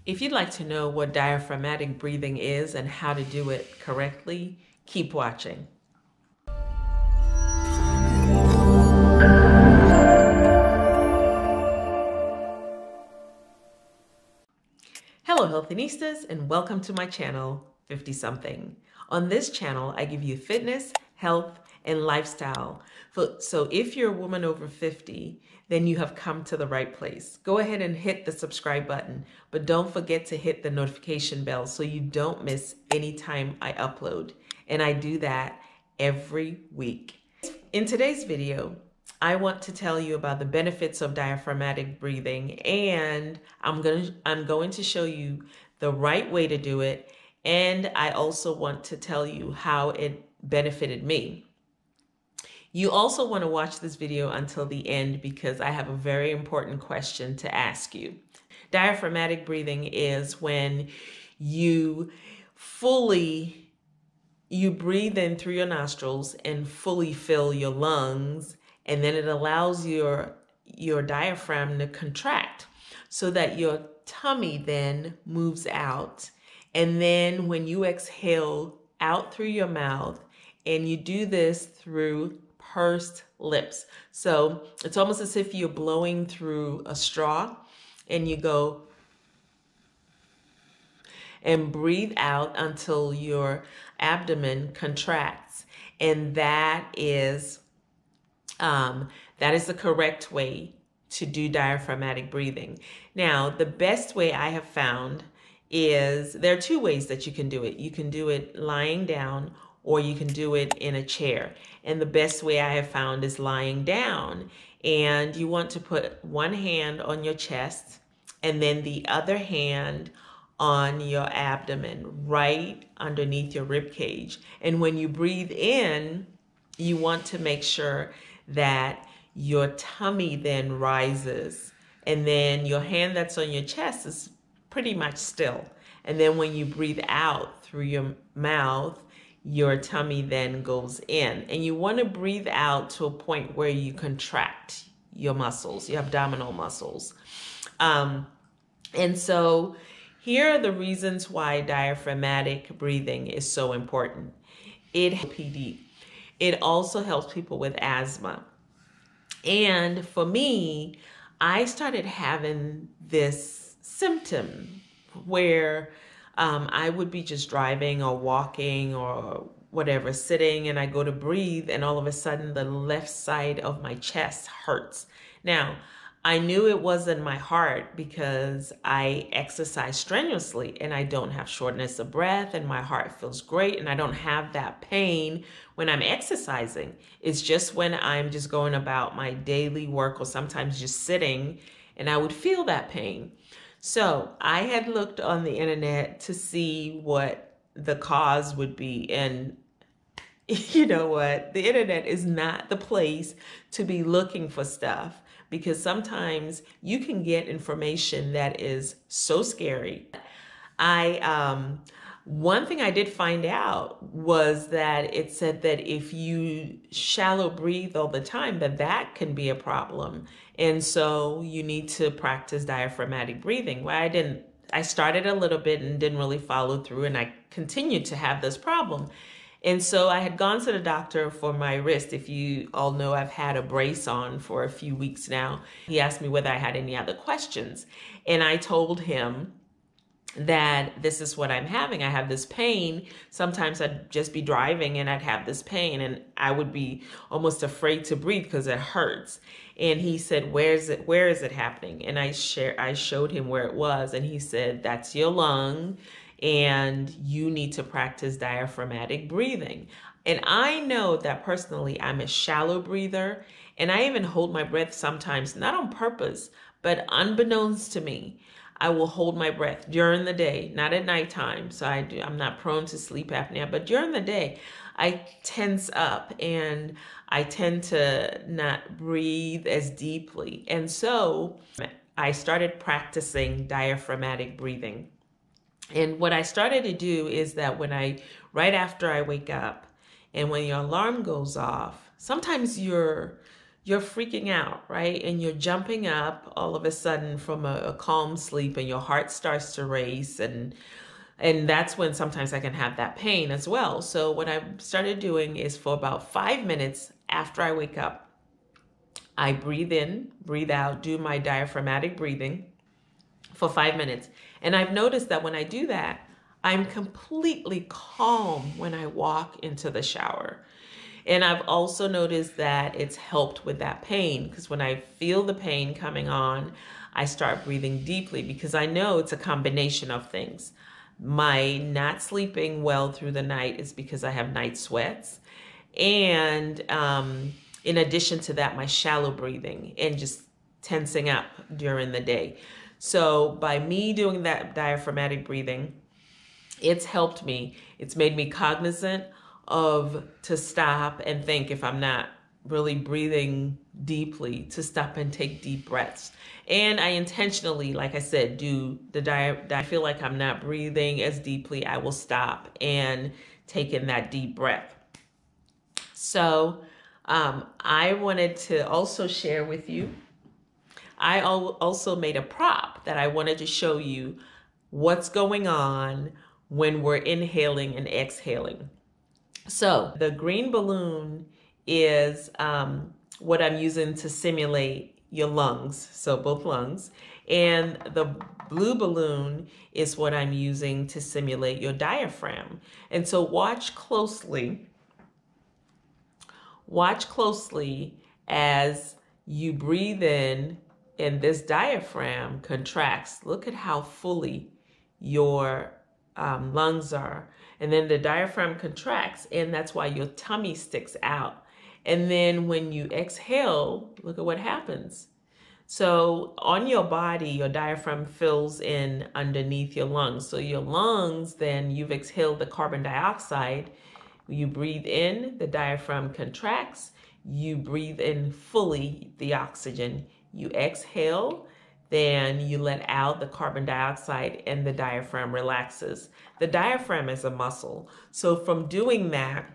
If you'd like to know what diaphragmatic breathing is and how to do it correctly, keep watching. Hello Healthinistas, and welcome to my channel, 50 Something. On this channel, I give you fitness, health, and lifestyle. So if you're a woman over 50, then you have come to the right place. Go ahead and hit the subscribe button, but don't forget to hit the notification bell so you don't miss any time I upload. And I do that every week. In today's video, I want to tell you about the benefits of diaphragmatic breathing, and I'm going to show you the right way to do it, and I also want to tell you how it benefited me. You also want to watch this video until the end because I have a very important question to ask you. Diaphragmatic breathing is when you breathe in through your nostrils and fully fill your lungs, and then it allows your diaphragm to contract so that your tummy then moves out. And then when you exhale out through your mouth, and you do this through pursed lips. So it's almost as if you're blowing through a straw, and you go and breathe out until your abdomen contracts. And that is the correct way to do diaphragmatic breathing. Now, the best way I have found is there are two ways that you can do it. You can do it lying down, or you can do it in a chair. And the best way I have found is lying down. And you want to put one hand on your chest and then the other hand on your abdomen, right underneath your rib cage. And when you breathe in, you want to make sure that your tummy then rises, and then your hand that's on your chest is pretty much still. And then when you breathe out through your mouth, your tummy then goes in. And you want to breathe out to a point where you contract your muscles, your abdominal muscles. And so here are the reasons why diaphragmatic breathing is so important. It also helps people with asthma. And for me, I started having this symptom where I would be just driving or walking or whatever, sitting, and I go to breathe, and all of a sudden the left side of my chest hurts. Now, I knew it wasn't my heart because I exercise strenuously and I don't have shortness of breath, and my heart feels great, and I don't have that pain when I'm exercising. It's just when I'm just going about my daily work or sometimes just sitting, and I would feel that pain. So I had looked on the internet to see what the cause would be. And you know what? The internet is not the place to be looking for stuff, because sometimes you can get information that is so scary. One thing I did find out was that it said that if you shallow breathe all the time, that can be a problem. And so you need to practice diaphragmatic breathing. Well, I started a little bit and didn't really follow through, and I continued to have this problem. And so I had gone to the doctor for my wrist. If you all know, I've had a brace on for a few weeks now. He asked me whether I had any other questions. And I told him that this is what I'm having. I have this pain. Sometimes I'd just be driving and I'd have this pain, and I would be almost afraid to breathe because it hurts. And he said, where is it happening? And I showed him where it was, and he said, that's your lung, and you need to practice diaphragmatic breathing. And I know that personally I'm a shallow breather, and I even hold my breath sometimes, not on purpose, but unbeknownst to me. I will hold my breath during the day, not at nighttime. So I'm not prone to sleep apnea, but during the day, I tense up and I tend to not breathe as deeply. And so I started practicing diaphragmatic breathing. And what I started to do is that right after I wake up and when your alarm goes off, sometimes your you're freaking out, right? And you're jumping up all of a sudden from a calm sleep, and your heart starts to race, and that's when sometimes I can have that pain as well. So what I started doing is, for about 5 minutes after I wake up, I breathe in, breathe out, do my diaphragmatic breathing for 5 minutes. And I've noticed that when I do that, I'm completely calm when I walk into the shower. And I've also noticed that it's helped with that pain, because when I feel the pain coming on, I start breathing deeply, because I know it's a combination of things. My not sleeping well through the night is because I have night sweats. And in addition to that, my shallow breathing and just tensing up during the day. So by me doing that diaphragmatic breathing, it's helped me. It's made me cognizant of to stop and think, if I'm not really breathing deeply, to stop and take deep breaths. And I intentionally, like I said, do I feel like I'm not breathing as deeply, I will stop and take in that deep breath. So I wanted to also share with you, I also made a prop that I wanted to show you what's going on when we're inhaling and exhaling. So the green balloon is what I'm using to simulate your lungs, so both lungs. And the blue balloon is what I'm using to simulate your diaphragm. And so watch closely as you breathe in and this diaphragm contracts. Look at how fully your lungs are. And then the diaphragm contracts, and that's why your tummy sticks out. And then when you exhale, look at what happens. So on your body, your diaphragm fills in underneath your lungs. So your lungs, then you've exhaled the carbon dioxide. You breathe in, the diaphragm contracts. You breathe in fully the oxygen. You exhale, then you let out the carbon dioxide, and the diaphragm relaxes. The diaphragm is a muscle. So from doing that,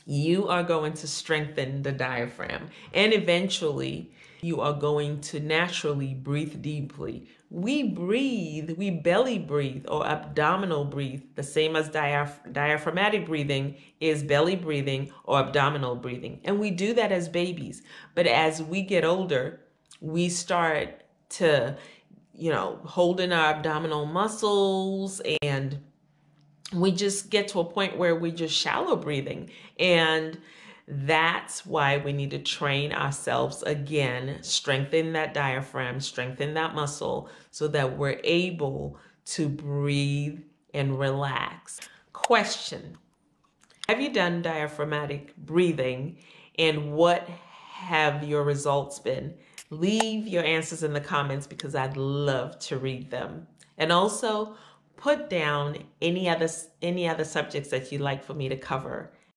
you are going to strengthen the diaphragm, and eventually you are going to naturally breathe deeply. We belly breathe or abdominal breathe, the same as diaphragmatic breathing is belly breathing or abdominal breathing. And we do that as babies. But as we get older, we start to, hold in our abdominal muscles, and we just get to a point where we're just shallow breathing. And that's why we need to train ourselves again, strengthen that diaphragm, strengthen that muscle, so that we're able to breathe and relax. Question: have you done diaphragmatic breathing, and what have your results been? Leave your answers in the comments, because I'd love to read them. And also put down any other subjects that you'd like for me to cover